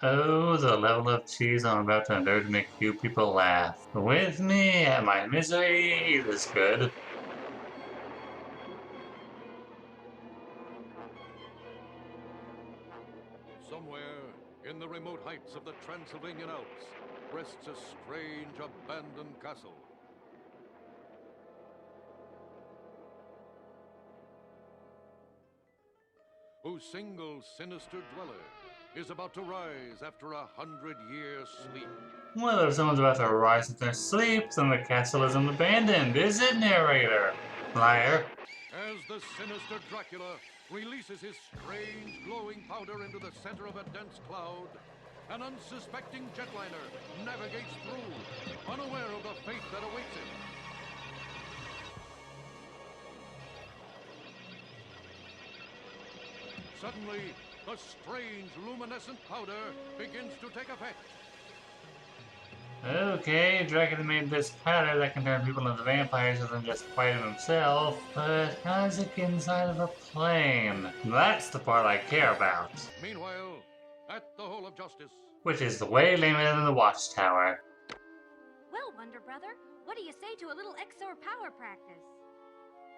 Oh, the level of cheese I'm about to endure to make you people laugh. With me at my misery is good. Somewhere in the remote heights of the Transylvanian Alps rests a strange abandoned castle. Whose single sinister dweller is about to rise after 100 years' sleep. Well, if someone's about to rise from their sleep, then the castle isn't abandoned, is it, narrator? Liar. As the sinister Dracula releases his strange glowing powder into the center of a dense cloud, an unsuspecting jetliner navigates through, unaware of the fate that awaits him. Suddenly, the strange luminescent powder begins to take effect. Okay, Dracula made this powder that can turn people into vampires other than just fight him himself, but how does it get inside of a plane? That's the part I care about. Meanwhile, at the Hall of Justice, Which is way lamer than the Watchtower. Well, Wonder Brother, what do you say to a little XOR power practice?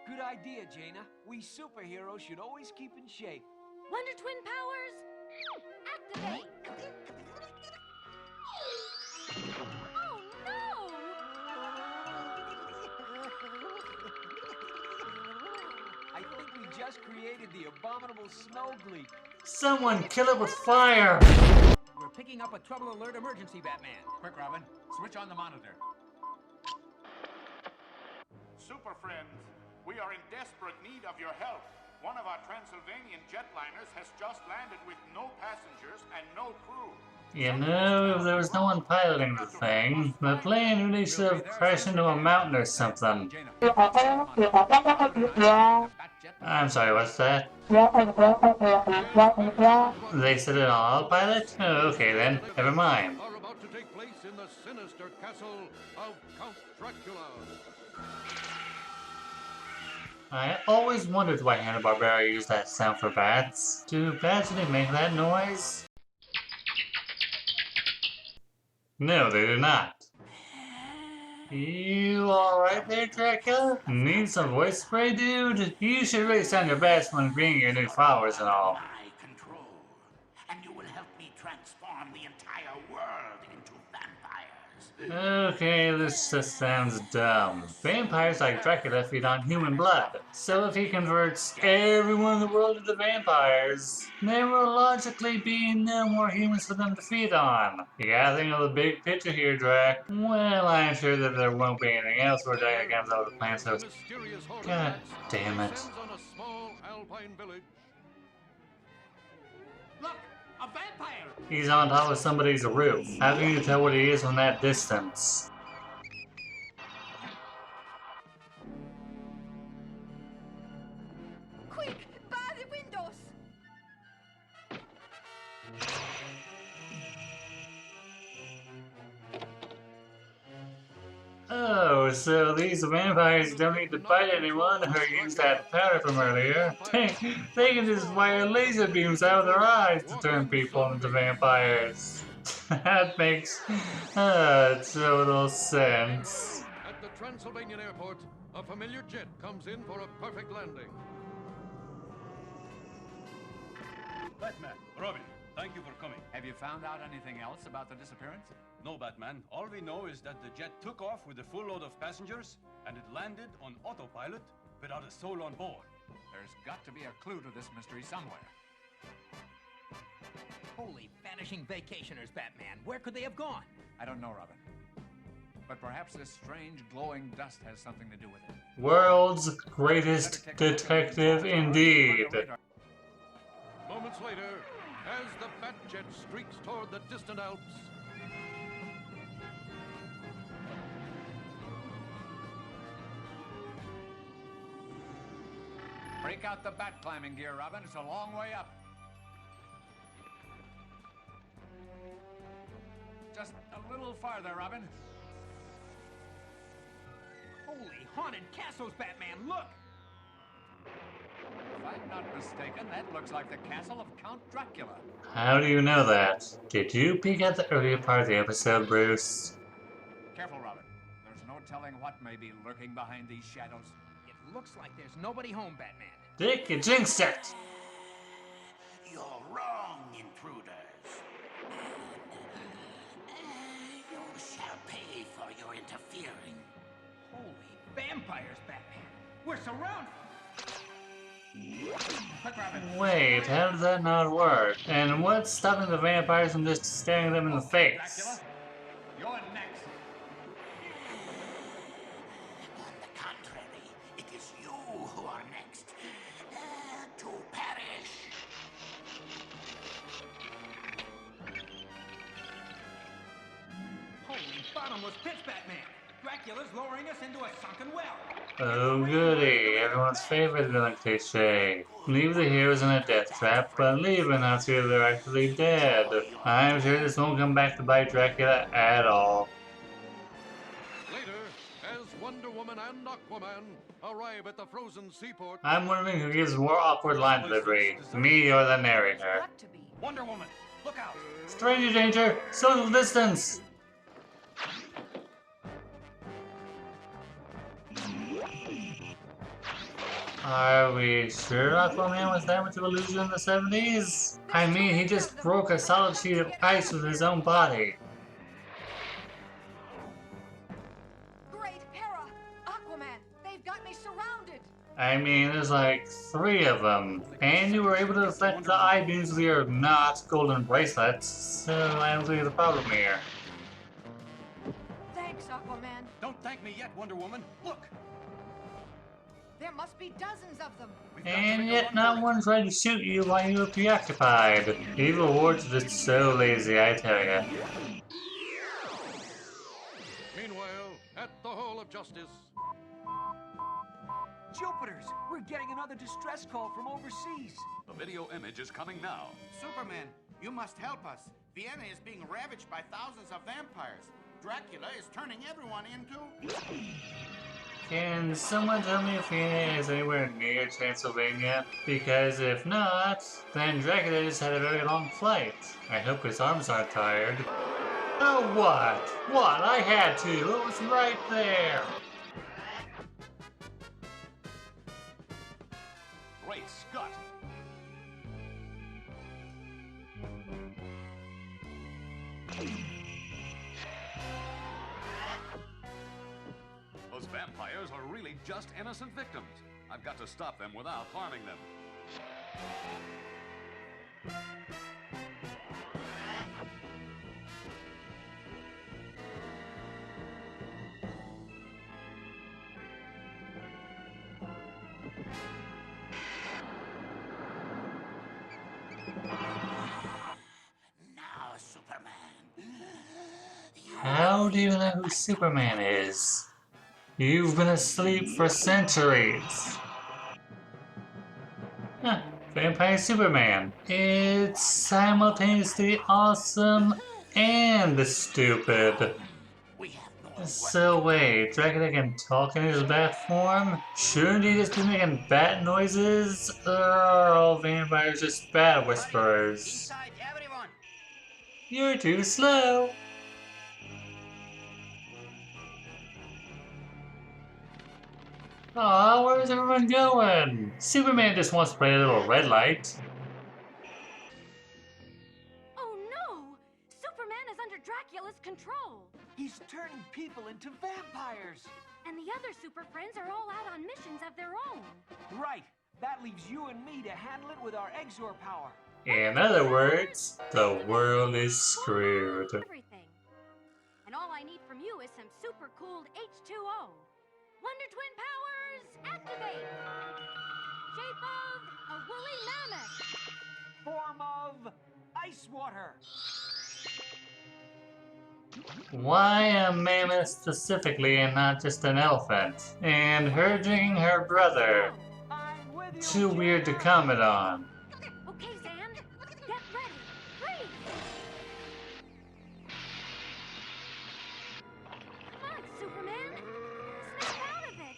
Good idea, Jaina. We superheroes should always keep in shape. Wonder Twin powers, activate! Oh no! I think we just created the abominable snow gleek. Someone kill it with fire! We're picking up a trouble alert emergency, Batman. Quick, Robin. Switch on the monitor. Super friends, we are in desperate need of your help. One of our Transylvanian jetliners has just landed with no passengers and no crew. You know, if there was no one piloting the thing, the plane really should have crashed into a mountain or something. I'm sorry, what's that? They said it on autopilot? Oh, okay then, never mind. are about to take place in the sinister castle of Count Dracula. I always wondered why Hanna-Barbera used that sound for bats. Do bats really make that noise? No, they do not. You alright there, Dracula? Need some voice spray, dude? You should really sound your best when greeting your new followers and all. My control, and you will help me transform the entire world into vampires. Okay, this just sounds dumb. Vampires like Dracula feed on human blood, so if he converts everyone in the world into vampires, there will logically be no more humans for them to feed on. You gotta think of the big picture here, Drac. Well, I'm sure that there won't be anything else where Dracula comes out of the plan, so... God damn it. Descends on a small alpine village. Look! A vampire! He's on top of somebody's roof. How can you tell what he is from that distance? Quick, bar the windows! Oh, so these vampires don't need to bite anyone or use that powder from earlier. They can just fire laser beams out of their eyes to turn people into vampires. That makes total sense. At the Transylvanian airport, a familiar jet comes in for a perfect landing. Batman, Robin, thank you for coming. Have you found out anything else about the disappearance? No, Batman. All we know is that the jet took off with a full load of passengers, and it landed on autopilot without a soul on board. There's got to be a clue to this mystery somewhere. Holy vanishing vacationers, Batman. Where could they have gone? I don't know, Robin. But perhaps this strange glowing dust has something to do with it. World's greatest detective indeed. Moments later, as the bat jet streaks toward the distant Alps, Break out the bat climbing gear, Robin. It's a long way up. Just a little farther, Robin. Holy haunted castles, Batman, look! If I'm not mistaken, that looks like the castle of Count Dracula. How do you know that? Did you peek at the earlier part of the episode, Bruce? Careful, Robin. There's no telling what may be lurking behind these shadows. It looks like there's nobody home, Batman. Dick, you jinxed it! You're wrong, intruders. You shall pay for your interfering. Holy vampires, Batman. We're surrounded. Quick, Robin. Wait, how did that not work? And what's stopping the vampires from just staring them in the face? Dracula, you're next. On the contrary, it is you who are next to perish. Holy bottomless pits, Batman. Dracula's lowering us into a sunken well. Oh goody, everyone's favorite villain cliche. Leave the heroes in a death trap, but leave them after they're actually dead. I'm sure this won't come back to bite Dracula at all. Later, as Wonder Woman and Aquaman arrive at the frozen seaport, I'm wondering who gives more awkward line delivery, me or the narrator. Got to be. Wonder Woman, look out! Stranger danger, social distance! Are we sure Aquaman was that much of a loser in the 70s? I mean, he just broke a solid sheet of ice with his own body. Great Hera! Aquaman! They've got me surrounded! I mean, there's like 3 of them. And you were able to deflect the eye beams with your not golden bracelets, so I don't see the problem here. Thanks, Aquaman. Don't thank me yet, Wonder Woman. Look! There must be dozens of them. We've got to And make a yet run not for it. one tried to shoot you while you were preoccupied. Evil wards are just so lazy, I tell ya. meanwhile, at the Hall of Justice, Jupiters, we're getting another distress call from overseas. The video image is coming now. Superman, you must help us. Vienna is being ravaged by thousands of vampires. Dracula is turning everyone into... Can someone tell me if Vienna is anywhere near Transylvania? Because if not, then Dracula just had a very long flight. I hope his arms aren't tired. Oh, what? What? I had to. It was right there. Great Scott! Those vampires are really just innocent victims. I've got to stop them without harming them. Now, Superman. How do you know who Superman is? You've been asleep for centuries. Huh, Vampire Superman. It's simultaneously awesome and stupid. We have no one. So wait, Dracula can talk in his bat form? Shouldn't he just be making bat noises? Or are all vampires just bat whisperers? Inside, everyone. You're too slow. Aw, where's everyone going? Superman just wants to play a little red light. Oh no! Superman is under Dracula's control! He's turning people into vampires. And the other super friends are all out on missions of their own. Right. That leaves you and me to handle it with our Exor power. In other words, the world is screwed. Everything. And all I need from you is some super cooled H2O. Wonder Twin powers, activate! Shape of a woolly mammoth. Form of ice water. Why a mammoth specifically and not just an elephant? And her drinking her brother. I'm with you. Too weird to comment on. Okay, Zan, get ready. Freeze! Come on, Superman. Snap out of it.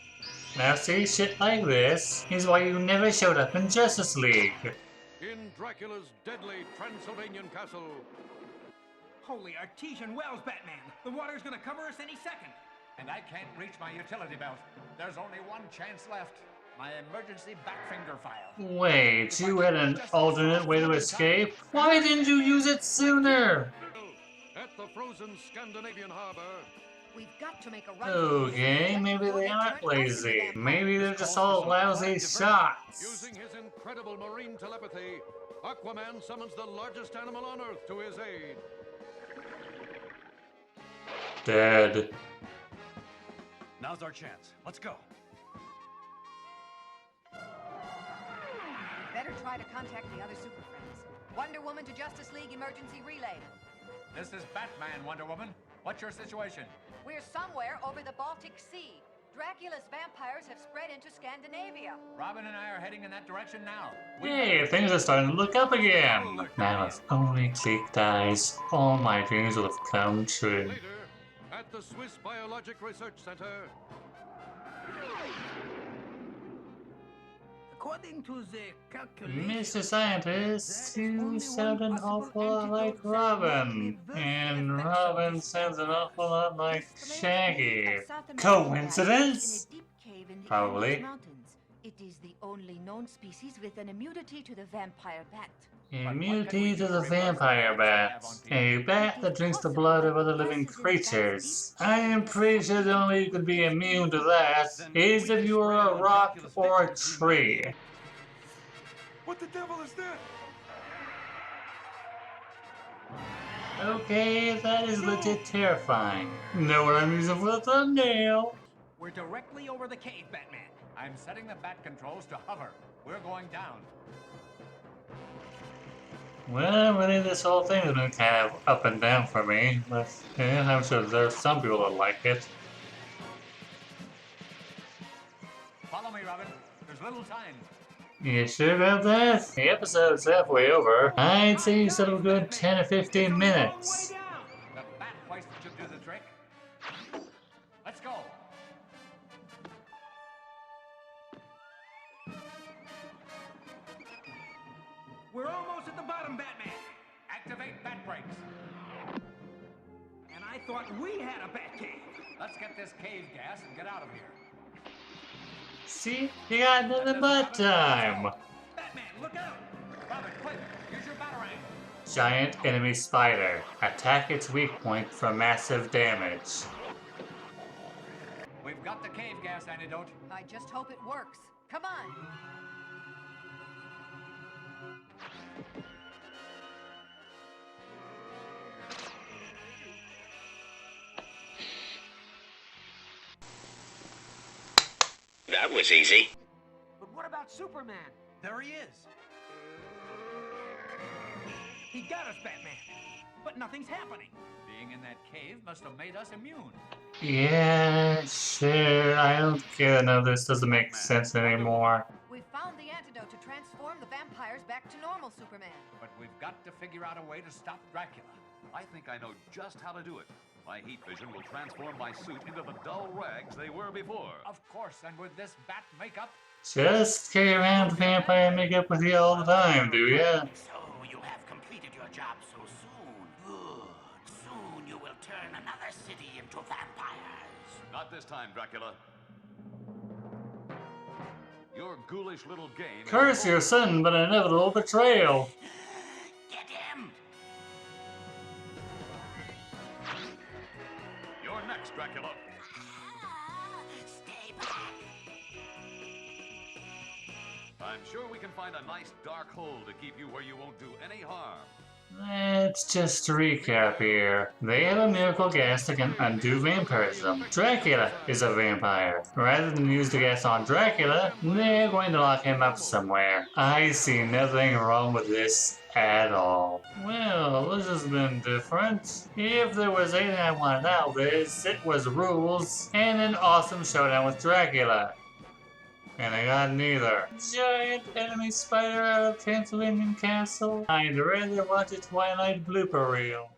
Now see, shit like this is why you never showed up in Justice League. In Dracula's deadly Transylvanian castle. Holy artesian wells, Batman! The water's gonna cover us any second! And I can't reach my utility belt. There's only one chance left. My emergency back finger file. Wait, you had an alternate way to escape? Why didn't you use it sooner? At the frozen Scandinavian harbor. We've got to make a run. Okay, maybe they aren't lazy. Maybe they're just all lousy shots. Using his incredible marine telepathy, Aquaman summons the largest animal on Earth to his aid. Dead. Now's our chance. Let's go. Better try to contact the other Super Friends. Wonder Woman to Justice League emergency relay. This is Batman, Wonder Woman. What's your situation? We're somewhere over the Baltic Sea. Dracula's vampires have spread into Scandinavia. Robin and I are heading in that direction now. Hey, things are starting to look up again. Now if only Cleek dies, all my dreams will have come true. Later, at the Swiss Biologic Research Center. According to the calculations... Mr. Scientist, you sound an awful lot like Robin. And Robin sounds an awful lot like Shaggy. Coincidence? Probably. It is the only known species with an immunity to the vampire bat. Immunity to the vampire bat. A bat that drinks the blood of other living creatures. I am pretty sure the only way you could be immune to that is if you were a rock or a tree. What the devil is that? Okay, that is legit terrifying. Know what I'm using for the thumbnail? We're directly over the cave, Batman. I'm setting the bat controls to hover. We're going down. Well, really, this whole thing has been kind of up and down for me, but yeah, I'm sure there's some people that like it. Follow me, Robin. There's little time. You sure about that? The episode's halfway over. I'd say you still have a good 10 or 15 minutes. The bat hoist should do the trick. Let's go. We're almost at the bottom, Batman. Activate bat brakes. And I thought we had a bat cave. Let's get this cave gas and get out of here. See? You got nothing but time. Batman, look out! Robin, quick! Use your batarang. Giant enemy spider. Attack its weak point for massive damage. We've got the cave gas antidote. I just hope it works. Come on. That was easy. But what about Superman? There he is. He got us, Batman. But nothing's happening. Being in that cave must have made us immune. Yeah, sure. I don't get it. No, this doesn't make sense anymore. We've found the antidote to transform the vampires back to normal, Superman. But we've got to figure out a way to stop Dracula. I think I know just how to do it. My heat vision will transform my suit into the dull rags they were before. Of course, and with this bat makeup... Just carry around vampire makeup with you all the time, do ya? So you have completed your job so soon. Good. Soon you will turn another city into vampires. Not this time, Dracula. Your ghoulish little game... Curse your sudden but inevitable betrayal. Get him! You're next, Dracula. Stay back. I'm sure we can find a nice dark hole to keep you where you won't do any harm. Let's just recap here. They have a miracle gas that can undo vampirism. Dracula is a vampire. Rather than use the gas on Dracula, they're going to lock him up somewhere. I see nothing wrong with this at all. Well, this has been different. If there was anything I wanted out of this, it was rules and an awesome showdown with Dracula. And I got neither. Giant enemy spider out of Transylvanian castle. I'd rather watch a Twilight blooper reel.